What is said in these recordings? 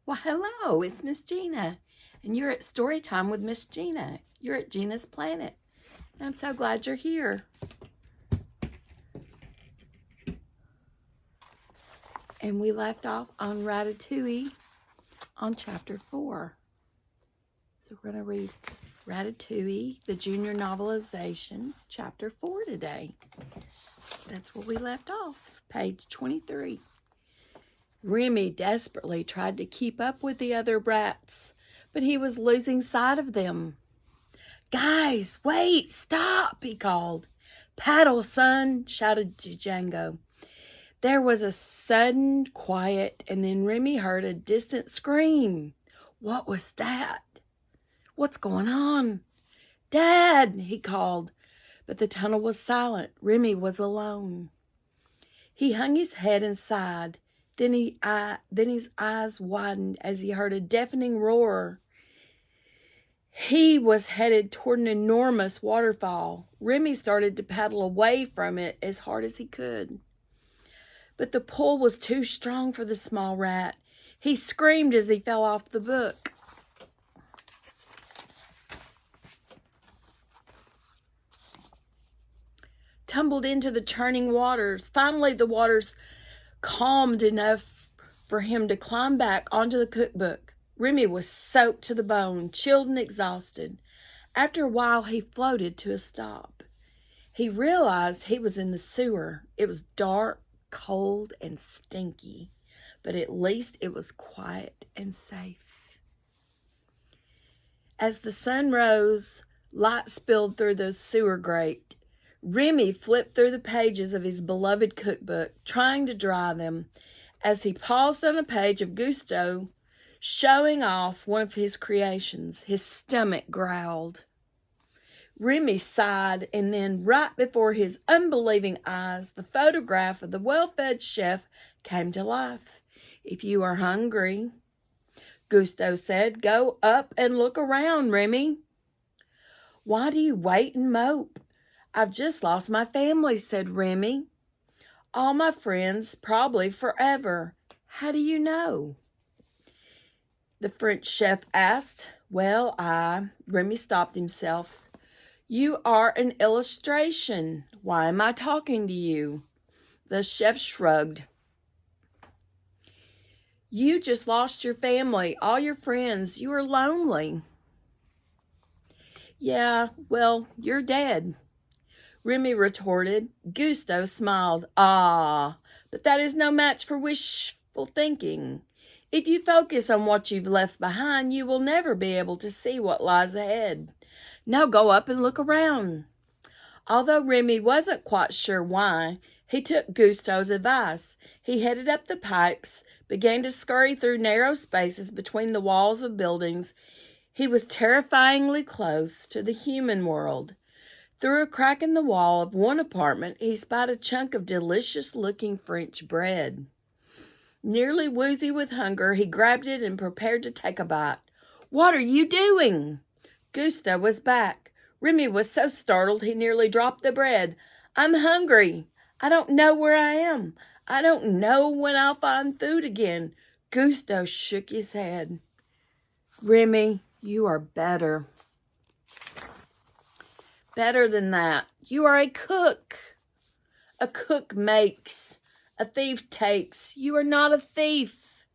Well, hello, it's Miss Gina, and you're at Story Time with Miss Gina. You're at Gina's Planet, and I'm so glad you're here. And we left off on Ratatouille on chapter 4. So we're going to read Ratatouille, the junior novelization, chapter 4 today. That's where we left off, page 23. Remy desperately tried to keep up with the other rats, but he was losing sight of them. "Guys, wait, stop," he called. "Paddle, son," shouted Django. There was a sudden quiet, and then Remy heard a distant scream. What was that? "What's going on?" "Dad," he called, but the tunnel was silent. Remy was alone. He hung his head and sighed. Then his eyes widened as he heard a deafening roar. He was headed toward an enormous waterfall. Remy started to paddle away from it as hard as he could. But the pull was too strong for the small rat. He screamed as he fell off the book. Tumbled into the churning waters. Finally, the waters calmed enough for him to climb back onto the cookbook. Remy was soaked to the bone, chilled and exhausted. After a while, he floated to a stop. He realized he was in the sewer. It was dark, cold, and stinky, but at least it was quiet and safe. As the sun rose, light spilled through the sewer grate. Remy flipped through the pages of his beloved cookbook, trying to dry them. As he paused on a page of Gusto, showing off one of his creations, his stomach growled. Remy sighed, and then, right before his unbelieving eyes, the photograph of the well-fed chef came to life. "If you are hungry," Gusto said, "go up and look around, Remy." "Why do you wait and mope?" "I've just lost my family," said Remy. "All my friends, probably forever." "How do you know?" the French chef asked. "Well, Remy stopped himself. "You are an illustration. Why am I talking to you?" The chef shrugged. "You just lost your family, all your friends. You are lonely." "Yeah, well, you're dead," Remy retorted. Gusto smiled. "Ah, but that is no match for wishful thinking. If you focus on what you've left behind, you will never be able to see what lies ahead. Now go up and look around." Although Remy wasn't quite sure why, he took Gusto's advice. He headed up the pipes, began to scurry through narrow spaces between the walls of buildings. He was terrifyingly close to the human world. Through a crack in the wall of one apartment, he spied a chunk of delicious-looking French bread. Nearly woozy with hunger, he grabbed it and prepared to take a bite. "What are you doing?" Gusto was back. Remy was so startled he nearly dropped the bread. "I'm hungry. I don't know where I am. I don't know when I'll find food again." Gusto shook his head. "Remy, you are better. Better than that. You are a cook. A cook makes. A thief takes. You are not a thief."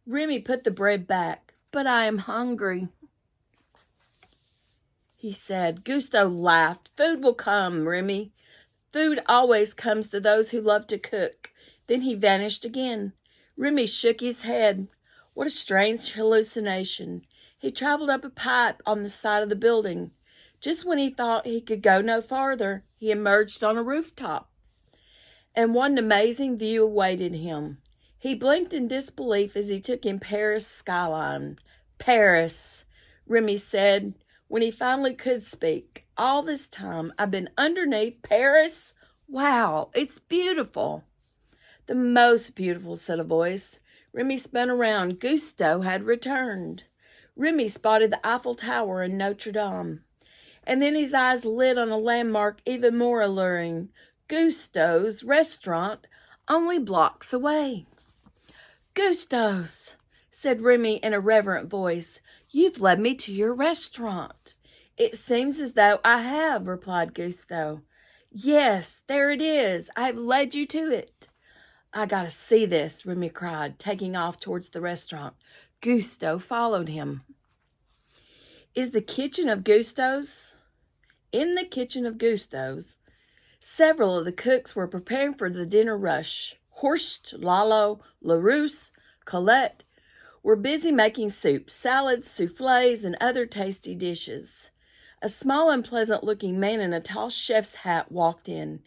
Remy put the bread back. "But I am hungry," he said. Gusto laughed. "Food will come, Remy. Food always comes to those who love to cook." Then he vanished again. Remy shook his head. What a strange hallucination. He traveled up a pipe on the side of the building. Just when he thought he could go no farther, he emerged on a rooftop. And what an amazing view awaited him. He blinked in disbelief as he took in Paris' skyline. "Paris," Remy said when he finally could speak. "All this time I've been underneath Paris? Wow, it's beautiful." "The most beautiful," said a voice. Remy spun around. Gusto had returned. Remy spotted the Eiffel Tower and Notre Dame. And then his eyes lit on a landmark even more alluring. Gusto's restaurant, only blocks away. "Gusto's," said Remy in a reverent voice. "You've led me to your restaurant." "It seems as though I have," replied Gusto. "Yes, there it is. I have led you to it." "I gotta see this," Remy cried, taking off towards the restaurant. Gusto followed him. In the kitchen of Gusto's, several of the cooks were preparing for the dinner rush. Horst, Lalo, LaRousse, Colette were busy making soups, salads, soufflés, and other tasty dishes. A small, unpleasant-looking man in a tall chef's hat walked in.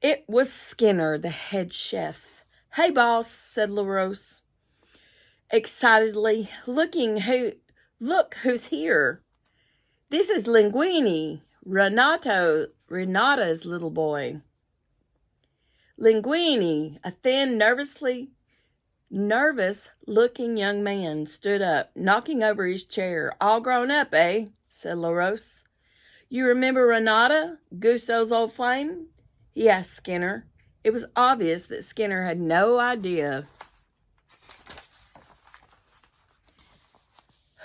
It was Skinner, the head chef. "Hey, boss," said LaRousse excitedly. "Look who's here. This is Linguini, Renata's little boy." Linguini, a thin, nervous-looking young man, stood up, knocking over his chair. "All grown up, eh?" said LaRousse. "You remember Renata, Gusto's old flame?" he asked Skinner. It was obvious that Skinner had no idea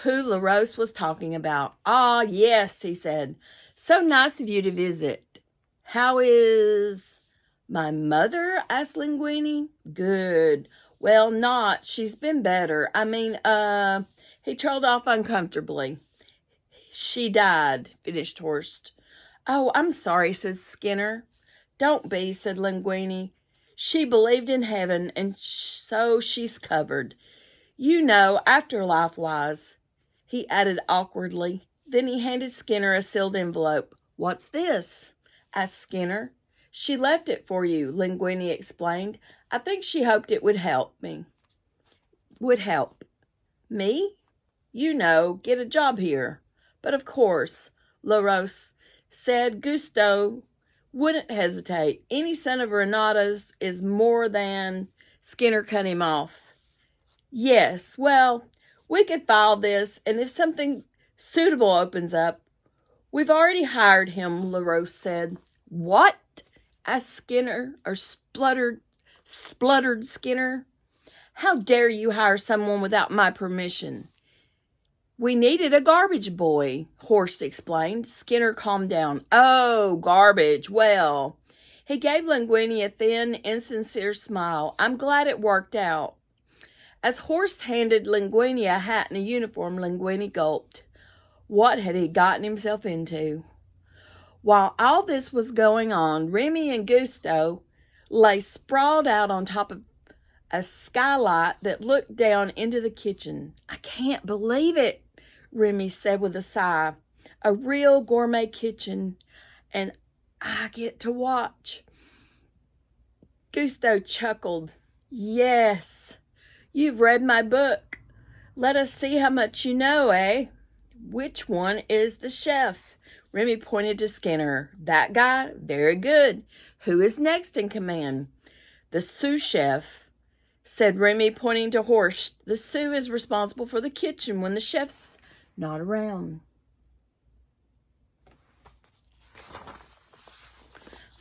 who LaRousse was talking about. "Ah, yes," he said. "So nice of you to visit." "How is my mother?" asked Linguini. "Good. Well, she's been better. He trailed off uncomfortably. "She died," finished Horst. "Oh, I'm sorry," said Skinner. "Don't be," said Linguini. "She believed in heaven, and so she's covered. You know, afterlife-wise," he added awkwardly. Then he handed Skinner a sealed envelope. "What's this?" asked Skinner. "She left it for you," Linguini explained. "I think she hoped it would help me." "Would help me? You know, get a job here." "But of course," LaRousse said. "Gusto wouldn't hesitate. Any son of Renata's is more than—" Skinner cut him off. "Yes, well, we could file this, and if something suitable opens up—" "We've already hired him," LaRousse said. "What?" asked Skinner, or spluttered Skinner. "How dare you hire someone without my permission?" "We needed a garbage boy," Horst explained. Skinner calmed down. "Oh, garbage. Well," he gave Linguini a thin, insincere smile. "I'm glad it worked out." As Horst handed Linguini a hat and a uniform, Linguini gulped. What had he gotten himself into? While all this was going on, Remy and Gusto lay sprawled out on top of a skylight that looked down into the kitchen. "I can't believe it," Remy said with a sigh. "A real gourmet kitchen, and I get to watch." Gusto chuckled. "Yes, you've read my book. Let us see how much you know, eh? Which one is the chef?" Remy pointed to Skinner. "That guy? Very good. Who is next in command?" "The sous chef," said Remy, pointing to Horst. "The sous is responsible for the kitchen when the chef's not around."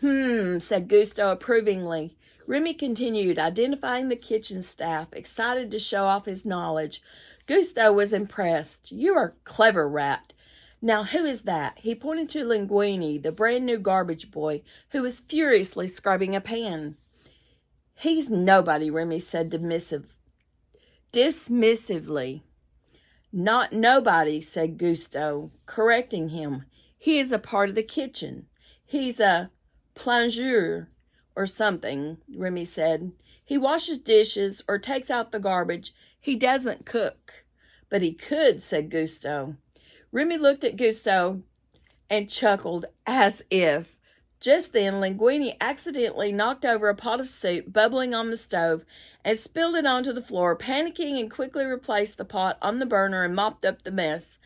Said Gusto approvingly. Remy continued, identifying the kitchen staff, excited to show off his knowledge. Gusto was impressed. "You are a clever rat. Now, who is that?" He pointed to Linguini, the brand-new garbage boy, who was furiously scrubbing a pan. "He's nobody," Remy said dismissively. "Not nobody," said Gusto, correcting him. "He is a part of the kitchen. He's a plongeur or something," Remy said. "He washes dishes or takes out the garbage. He doesn't cook." "But he could," said Gusto. Remy looked at Gusto and chuckled as if. Just then, Linguini accidentally knocked over a pot of soup bubbling on the stove and spilled it onto the floor. Panicking and quickly replaced the pot on the burner and mopped up the mess.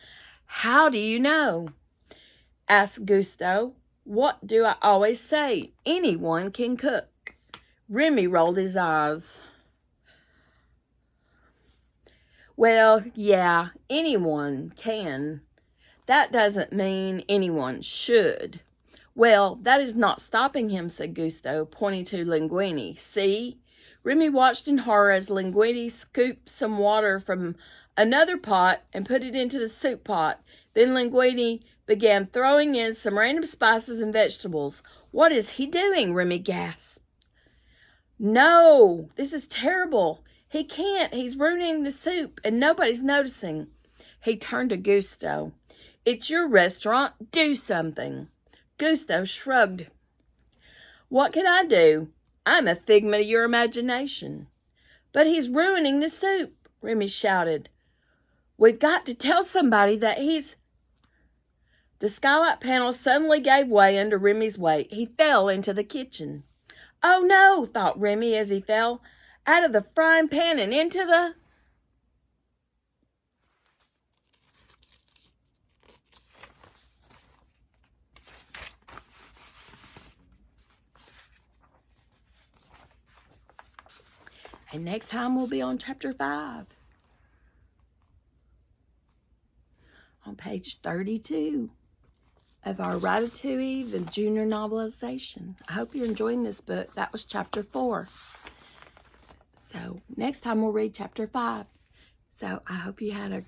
"How do you know?" asked Gusto. "What do I always say? Anyone can cook." Remy rolled his eyes. "Well, yeah, anyone can. That doesn't mean anyone should." "Well, that is not stopping him," said Gusto, pointing to Linguini. "See, Remy watched in horror as Linguini scooped some water from another pot and put it into the soup pot. Then Linguini began throwing in some random spices and vegetables. "What is he doing?" Remy gasped. "No, this is terrible. He can't. He's ruining the soup and nobody's noticing." He turned to Gusto. "It's your restaurant. Do something." Gusto shrugged. "What can I do? I'm a figment of your imagination." "But he's ruining the soup," Remy shouted. "We've got to tell somebody that he's..." The skylight panel suddenly gave way under Remy's weight. He fell into the kitchen. "Oh no," thought Remy as he fell, out of the frying pan and into the... And next time we'll be on chapter 5. On page 32 of our Ratatouille, the junior novelization. I hope you're enjoying this book. That was chapter 4. So next time we'll read chapter 5. So I hope you had a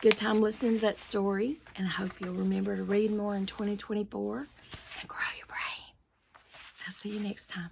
good time listening to that story. And I hope you'll remember to read more in 2024 and grow your brain. I'll see you next time.